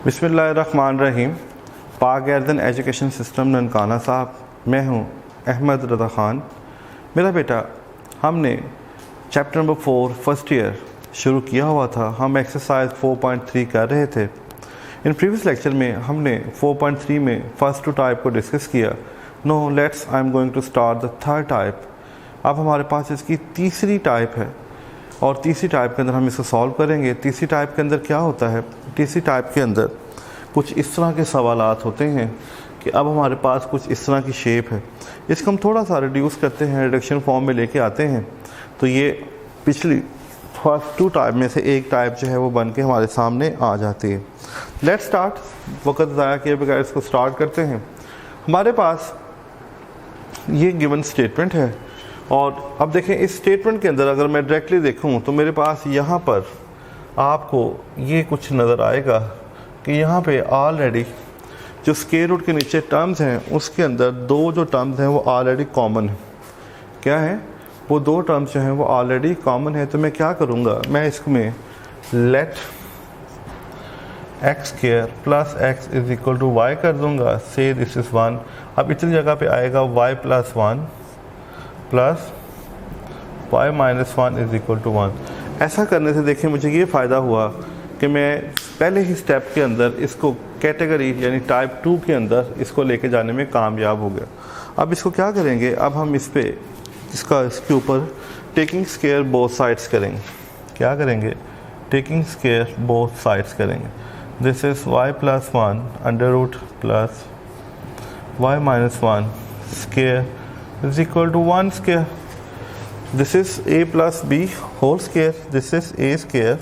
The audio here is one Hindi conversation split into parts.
बिस्मिल्लाहिर्रहमानिर्रहीम। पाक गर्दन एजुकेशन सिस्टम ननकाना साहब, मैं हूँ अहमद रज़ा ख़ान। मेरा बेटा, हमने चैप्टर नंबर 4 फर्स्ट ईयर शुरू किया हुआ था। हम एक्सरसाइज 4.3 कर रहे थे। इन प्रीवियस लेक्चर में हमने 4.3 में फर्स्ट टू टाइप को डिस्कस किया। No let's I am going to start the third type. अब हमारे पास इसकी तीसरी टाइप है और तीसरी टाइप के अंदर हम इसको सॉल्व करेंगे। तीसरी टाइप के अंदर क्या होता है? तीसरी टाइप के अंदर कुछ इस तरह के सवालात होते हैं कि अब हमारे पास कुछ इस तरह की शेप है। इसको हम थोड़ा सा रिड्यूस करते हैं, रिडक्शन फॉर्म में लेके आते हैं, तो ये पिछली फर्स्ट टू टाइप में से एक टाइप जो है वो बन के हमारे सामने आ जाती है। Let's start. वक्त ज़ाया किए बगैर इसको स्टार्ट करते हैं। हमारे पास ये गिवन स्टेटमेंट है और अब देखें इस स्टेटमेंट के अंदर अगर मैं डायरेक्टली देखूं तो मेरे पास यहाँ पर आपको ये कुछ नज़र आएगा कि यहाँ पे ऑलरेडी जो स्क्वायर रूट के नीचे टर्म्स हैं उसके अंदर दो जो टर्म्स हैं वो ऑलरेडी कॉमन है। क्या है? वो दो टर्म्स जो हैं वो ऑलरेडी कॉमन है। तो मैं क्या करूँगा, मैं इसमें let x square plus x is equal to y कर दूँगा। से दिस इज़ 1। अब इतनी जगह पे आएगा y plus 1 plus y minus 1 is equal to 1। ऐसा करने से देखिए मुझे ये फ़ायदा हुआ कि मैं पहले ही स्टेप के अंदर इसको कैटेगरी यानी टाइप 2 के अंदर इसको लेके जाने में कामयाब हो गया। अब इसको क्या करेंगे, अब हम इसके ऊपर टेकिंग स्क्वायर बोथ साइड्स करेंगे। क्या करेंगे? टेकिंग स्क्वायर बोथ साइड्स करेंगे। This is y plus 1 under root plus y minus 1 square is equal to 1 square. This is a plus b whole square. This is a square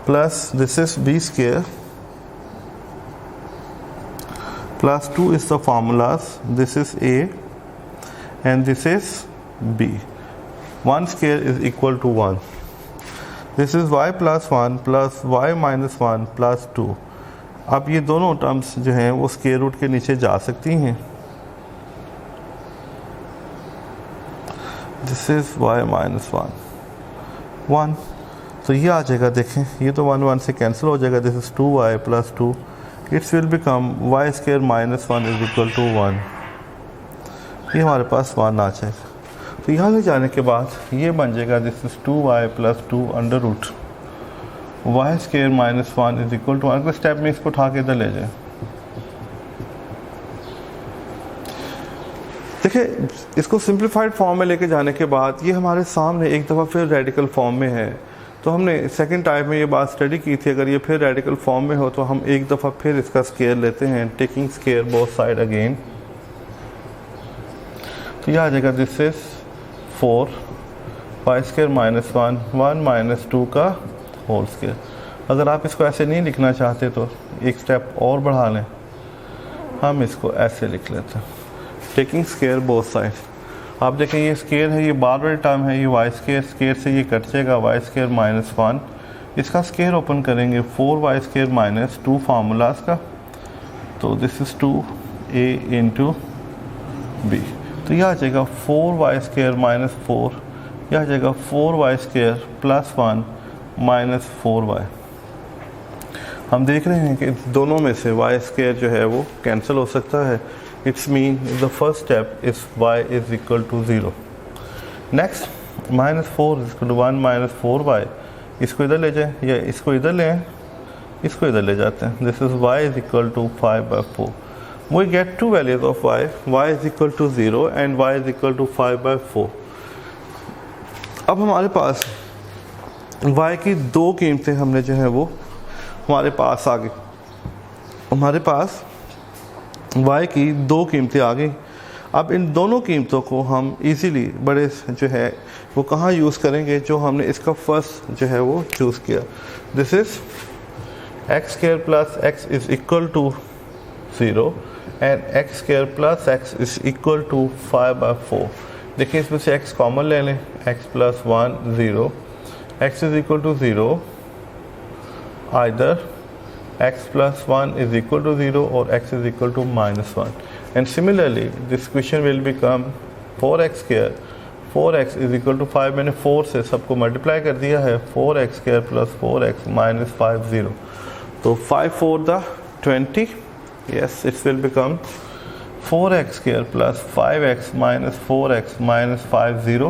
plus this is b square plus 2 is the formulas. This is a and this is b. 1 square is equal to 1. This is y plus 1 plus y minus 1 plus 2. अब ये दोनों टर्म्स जो हैं वो स्क्वायर रूट के नीचे जा सकती हैं। दिस इज़ वाई माइनस 1 तो ये आ जाएगा। देखें ये तो 1 1 से कैंसिल हो जाएगा। This is 2y plus 2 it's will become y square minus 1 is equal to 1। ये हमारे पास 1 आ जाएगा। तो यहाँ से जाने के बाद ये बन जाएगा this is 2y plus 2 under root y square minus 1 is equal to 1। अगले स्टेप में इसको उठा के इधर ले जाए। देखिए इसको सिंप्लीफाइड फॉर्म में लेके जाने के बाद ये हमारे सामने एक दफ़ा फिर रेडिकल फॉर्म में है। तो हमने सेकंड टाइप में ये बात स्टडी की थी। अगर ये फिर रेडिकल फॉर्म में हो तो हम एक दफ़ा फिर इसका स्क्वायर लेते हैं, taking square both side again. तो यह आ जाएगा this is 4 y square minus 1 minus 2 का होल स्क्वायर। अगर आप इसको ऐसे नहीं लिखना चाहते तो एक स्टेप और बढ़ा लें, हम इसको ऐसे लिख लेते हैं, टेकिंग स्क्वायर बोथ साइड। आप देखें ये स्क्वायर है, ये बार बार टर्म है, ये वाई स्क्वायर स्क्वायर से ये कट जाएगा, वाई स्क्वायर माइनस 1। इसका स्क्वायर ओपन करेंगे 4 वाई स्क्वायर माइनस 2 फार्मूलाज का। तो this is 2a into B. तो यह आ जाएगा 4 वाई स्क्वायर माइनस 4, यह आ जाएगा 4 y square plus 1 minus 4y। हम देख रहे हैं कि दोनों में से वाई स्क्वायर जो है वो कैंसिल हो सकता है। It's mean the first step is y is equal to 0। Next minus 4 is equal to 1 minus 4y। इसको इधर ले जाएं या इसको इधर लें, इसको इधर ले जाते हैं। This is y is equal to 5/4। We get two values of y is equal to 0 and y is equal to 5/4। अब हमारे पास y की दो कीमतें हमने जो है वो हमारे पास आ गई। हमारे पास y की दो कीमतें आ गई। अब इन दोनों कीमतों को हम इजीली बड़े जो है वो कहाँ यूज़ करेंगे, जो हमने इसका फर्स्ट जो है वो चूज़ किया। This is x square plus x is equal to 0 and x square plus x is equal to 5/4। देखिए इसमें से x कॉमन ले लें, x plus 1 0, x is equal to 0 either x plus 1 is equal to 0 or x is equal to minus 1. And similarly, this question will become 4x square, 4x is equal to 5, मैंने 4 से सबको मल्टीप्लाई कर दिया है, 4x² प्लस 4x माइनस 5 0, तो 5 4 the 20, yes it will become 4x² plus 5x minus 4x minus 5 0,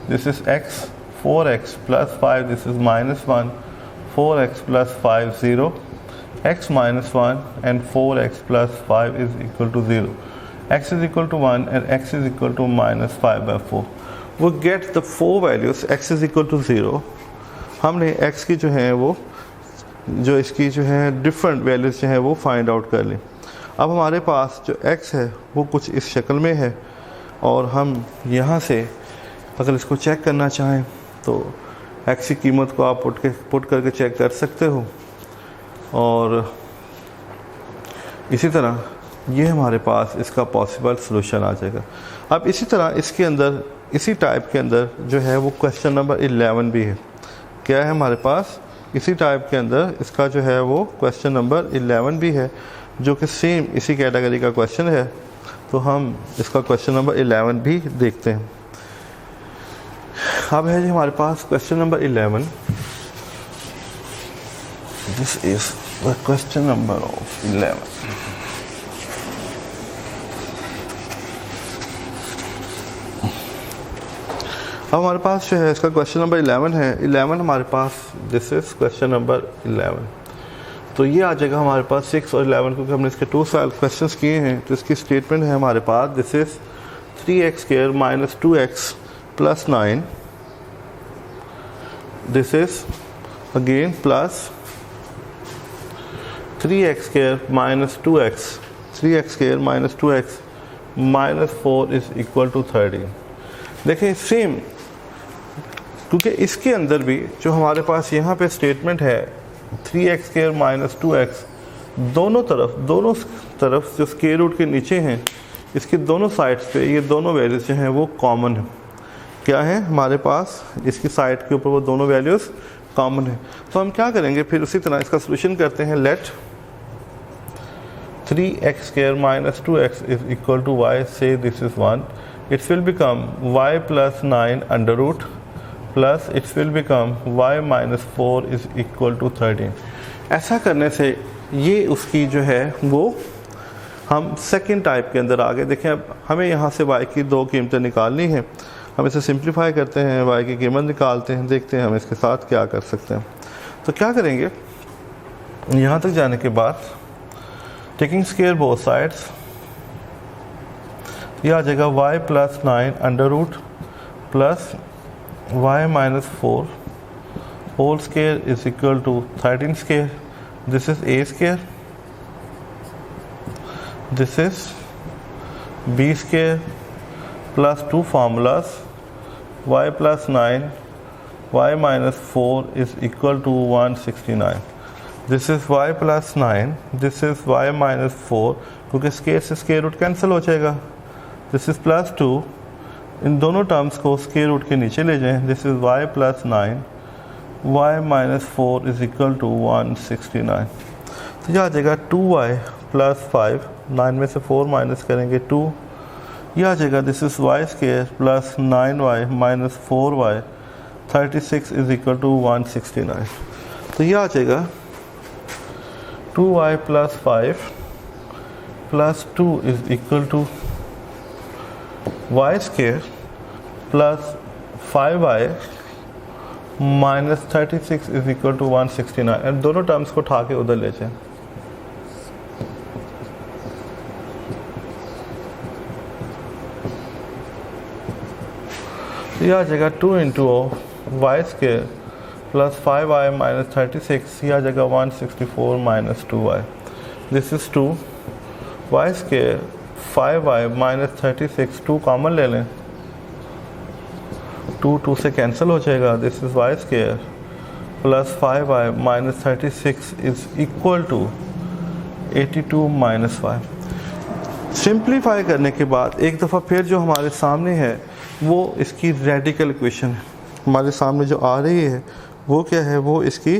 this is x, 4x plus 5, this is minus 1, 4x plus 5 0, x minus 1 and 4x plus 5 is equal to 0, x is equal to 1 and x is equal to minus 5 by 4. We get the 4 values, x is equal to 0, हमने x की जो है वो जो इसकी जो है डिफरेंट वैल्यूज़ जो है वो फाइंड आउट कर ली। अब हमारे पास जो x है वो कुछ इस शक्ल में है और हम यहाँ से अगर इसको चेक करना चाहें तो x की कीमत को आप पुट करके चेक कर सकते हो, और इसी तरह ये हमारे पास इसका पॉसिबल सलूशन आ जाएगा। अब इसी तरह इसके अंदर इसी टाइप के अंदर जो है वो क्वेश्चन नंबर 11 भी है। क्या है हमारे पास इसी टाइप के अंदर इसका जो है वो क्वेश्चन नंबर 11 भी है, जो कि सेम इसी कैटेगरी का क्वेश्चन है। तो हम इसका क्वेश्चन नंबर 11 भी देखते हैं। अब है जी हमारे पास question number 11, this is the question number of 11। अब हमारे पास जो है इसका क्वेश्चन नंबर 11 है। 11 हमारे पास दिस इज क्वेश्चन नंबर 11, तो ये आ जाएगा हमारे पास 6 और 11, क्योंकि हमने इसके 2 साल क्वेश्चंस किए हैं। तो इसकी स्टेटमेंट है हमारे पास this is 3x² minus 2x plus 9, this is again plus 3x² minus 2x, 3x² minus 2x minus 4 is equal to 13। देखें सेम, क्योंकि इसके अंदर भी जो हमारे पास यहाँ पे स्टेटमेंट है 3x² माइनस 2x, दोनों तरफ जो स्क्वायर रूट के नीचे हैं इसकी दोनों साइड्स पे ये दोनों वैल्यूज़ जो हैं वो कॉमन है। क्या है हमारे पास इसकी साइड के ऊपर वो दोनों वैल्यूज़ कॉमन है। तो हम क्या करेंगे फिर उसी तरह इसका सोल्यूशन करते हैं। Let 3x² minus 2x is equal to y, से this is 1, it will become y plus 9 under root plus it will become y minus 4 is equal to 13। ऐसा करने से ये उसकी जो है वो हम सेकंड टाइप के अंदर आ गए। देखें अब हमें यहाँ से y की 2 कीमतें निकालनी है। हम इसे सिंप्लीफाई करते हैं, y की कीमत निकालते हैं, देखते हैं हम इसके साथ क्या कर सकते हैं। तो क्या करेंगे, यहाँ तक जाने के बाद टेकिंग स्क्वायर बोथ साइड्स, यह आ जाएगा y plus 9 under root plus y minus 4 whole square is equal to 13 square, this is a square, this is b square plus 2 formulas y plus 9 y minus 4 is equal to 169, this is y plus 9, this is y minus 4, क्योंकि स्क्वायर से स्क्वायर रूट कैंसिल हो जाएगा, दिस इज प्लस 2, इन दोनों टर्म्स को स्क्वायर रूट के नीचे ले जाएं, this is y plus 9 y minus 4 is equal to 169। तो यह आ जाएगा 2y प्लस 5, 9 में से 4 माइनस करेंगे 2, यह आ जाएगा this is y square plus 9y minus 4y 36 is equal to 169। तो यह आ जाएगा 2y plus 5 plus 2 is equal to y square plus 5y minus 36 is equal to 169, and दोनों टर्म्स को उठा के उधर ले जाएं। यह आ जाएगा 2 into y square plus 5y minus 36, यह आ जाएगा 164 minus 2y, this is 2 y square 5y minus 36, 2 common ले लें, 2 से कैंसिल हो जाएगा, this is y square plus 5y minus 36 is equal to 82 minus 5। Simplify करने के बाद एक दफ़ा फिर जो हमारे सामने है वो इसकी रेडिकल इक्वेशन है। हमारे सामने जो आ रही है वो क्या है, वो इसकी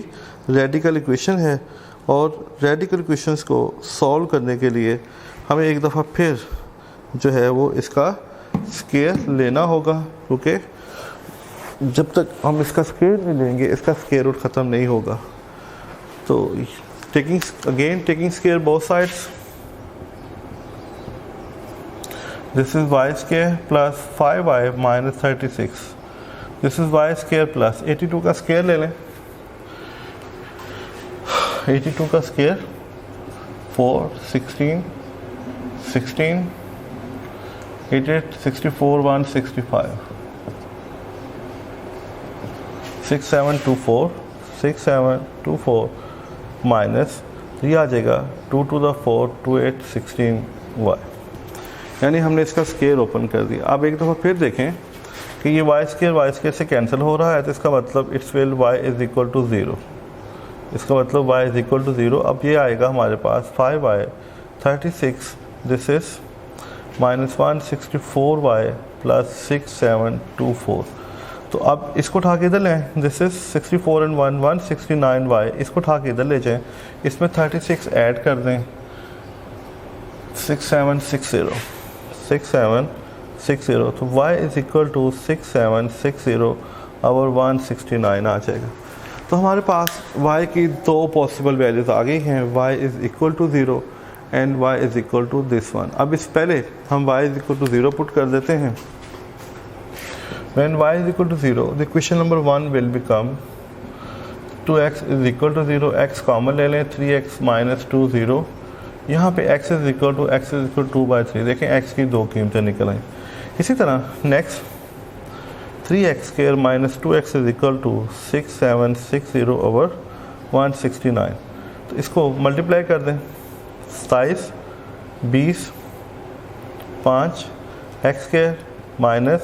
रेडिकल इक्वेशन है, और रेडिकल इक्वेशंस को सॉल्व करने के लिए हमें एक दफ़ा फिर जो है वो इसका स्क्वायर लेना होगा, क्योंकि जब तक हम इसका स्क्वायर नहीं लेंगे इसका स्क्वायर रूट ख़त्म नहीं होगा। तो taking square both sides, this is y square plus 5y minus 36, this is y square plus 82 का स्क्वायर ले लें, 82 का स्क्वायर 4 16 16 88 64 165 6724 माइनस ये आ जाएगा 2 to the 4 28 16y, यानी हमने इसका स्क्वायर ओपन कर दिया। अब एक दफ़ा फिर देखें कि ये वाई स्क्वायर से कैंसिल हो रहा है, तो इसका मतलब it's will y is equal to 0, इसका मतलब y इज़ इक्वल टू 0। अब ये आएगा हमारे पास 5y 36, this is minus 164y plus 6724। तो अब इसको उठा के इधर लें, दिस इज़ 64 and 1 169y, इसको उठा के इधर ले जाएं, इसमें 36 ऐड कर दें, 6760 तो y इज़ इक्वल टू 6760 और 169 आ जाएगा। तो हमारे पास y की दो पॉसिबल वैल्यूज़ आ गई हैं, y is equal to 0 and y is equal to this one. अब इस पहले हम y is equal to 0 put कर देते हैं। When y is equal to 0, the equation number 1 will become 2x is equal to 0, x common ले लें, 3x माइनस 2 0, यहाँ पे x is equal to 2/3, देखें x की दो कीमतें निकल आई। इसी तरह next 3x square minus 2x is equal to 6760 over 169, तो इसको मल्टीप्लाई कर दें, 27 20 5 x square minus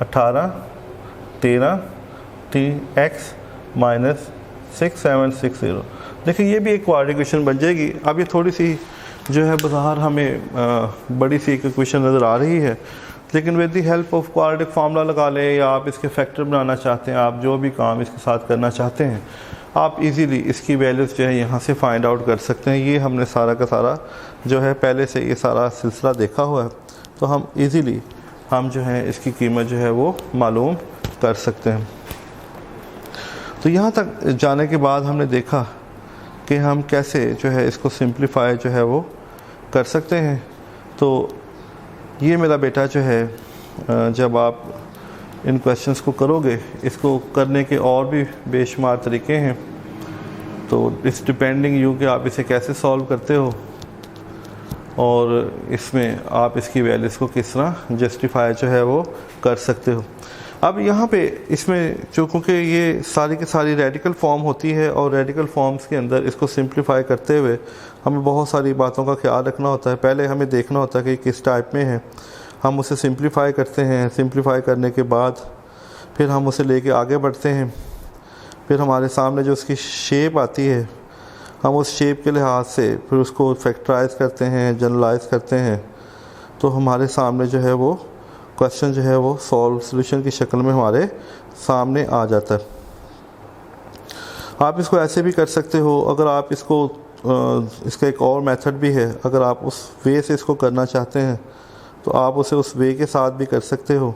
18 13 3x minus 6760। देखिए ये भी एक क्वाड्रेटिक इक्वेशन बन जाएगी। अब ये थोड़ी सी जो है बाहर हमें बड़ी सी एक इक्वेशन नज़र आ रही है, लेकिन with the help of quadratic formula लगा लें या आप इसके फैक्टर बनाना चाहते हैं, आप जो भी काम इसके साथ करना चाहते हैं, आप इजीली इसकी वैल्यूज़ जो है यहाँ से फाइंड आउट कर सकते हैं। ये हमने सारा का सारा जो है पहले से ये सारा सिलसिला देखा हुआ है, तो हम इजीली हम जो है इसकी कीमत जो है वो मालूम कर सकते हैं। तो यहाँ तक जाने के बाद हमने देखा कि हम कैसे जो है इसको सिंप्लीफाई जो है वो कर सकते हैं। तो ये मेरा बेटा जो है जब आप इन क्वेश्चंस को करोगे, इसको करने के और भी बेशुमार तरीके हैं, तो इट्स डिपेंडिंग यू कि आप इसे कैसे सॉल्व करते हो और इसमें आप इसकी वैल्यूज़ को किस तरह जस्टिफाई जो है वो कर सकते हो। अब यहाँ पे इसमें क्योंकि ये सारी की सारी रेडिकल फॉर्म होती है और रेडिकल फॉर्म्स के अंदर इसको सिंप्लीफाई करते हुए हमें बहुत सारी बातों का ख्याल रखना होता है। पहले हमें देखना होता है कि किस टाइप में है, हम उसे सिंप्लीफाई करते हैं, सिंप्लीफाई करने के बाद फिर हम उसे लेके आगे बढ़ते हैं, फिर हमारे सामने जो उसकी शेप आती है हम उस शेप के लिहाज से फिर उसको फैक्टराइज करते हैं, जनरलाइज करते हैं, तो हमारे सामने जो है वो क्वेश्चन जो है वो सॉल्यूशन की शक्ल में हमारे सामने आ जाता है। आप इसको ऐसे भी कर सकते हो, अगर आप इसको इसका एक और मेथड भी है, अगर आप उस वे से इसको करना चाहते हैं तो आप उसे उस वे के साथ भी कर सकते हो।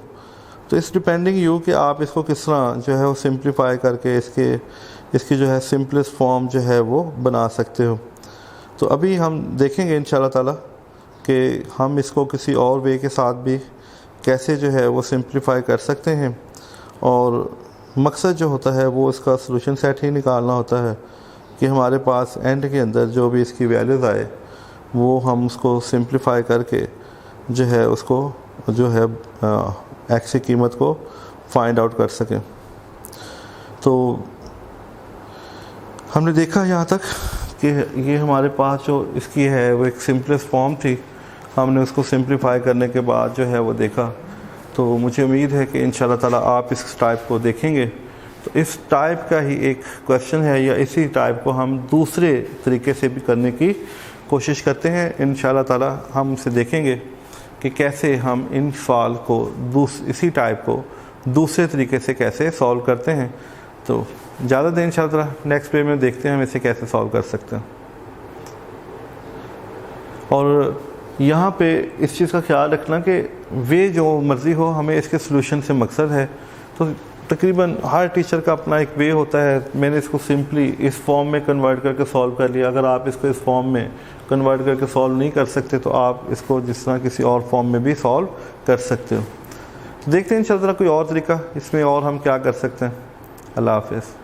तो इस डिपेंडिंग यू कि आप इसको किस तरह जो है वो सिंप्लीफाई करके इसकी जो है सिंपलेस्ट फॉर्म जो है वो बना सकते हो। तो अभी हम देखेंगे इंशाल्लाह ताला कि हम इसको किसी और वे के साथ भी कैसे जो है वो सिंप्लीफाई कर सकते हैं, और मकसद जो होता है वो इसका सलूशन सेट ही निकालना होता है कि हमारे पास एंड के अंदर जो भी इसकी वैल्यूज़ आए वो हम उसको सिंप्लीफाई करके जो है उसको जो है एक्स की कीमत को फाइंड आउट कर सकें। तो हमने देखा यहाँ तक कि ये हमारे पास जो इसकी है वो एक सिंपलेस्ट फॉर्म थी, हमने उसको सिंप्लीफाई करने के बाद जो है वो देखा। तो मुझे उम्मीद है कि इंशाल्लाह ताला आप इस टाइप को देखेंगे। तो इस टाइप का ही एक क्वेश्चन है या इसी टाइप को हम दूसरे तरीके से भी करने की कोशिश करते हैं। इंशाल्लाह ताला हम उसे देखेंगे कि कैसे हम इन सवाल को इसी टाइप को दूसरे तरीके से कैसे सॉल्व करते हैं। तो ज़्यादा देर इंशाल्लाह नेक्स्ट पे में देखते हैं हम इसे कैसे सॉल्व कर सकते हैं। और यहाँ पे इस चीज़ का ख्याल रखना कि वे जो मर्ज़ी हो, हमें इसके सोल्यूशन से मकसद है। तो तकरीबन हर टीचर का अपना एक वे होता है। मैंने इसको सिंपली इस फॉर्म में कन्वर्ट करके सॉल्व कर लिया। अगर आप इसको इस फॉर्म में कन्वर्ट करके सॉल्व नहीं कर सकते तो आप इसको जिस तरह किसी और फॉर्म में भी सॉल्व कर सकते हो। देखते हैं इंशाअल्लाह कोई और तरीका इसमें और हम क्या कर सकते हैं। अल्लाह हाफ़िज़।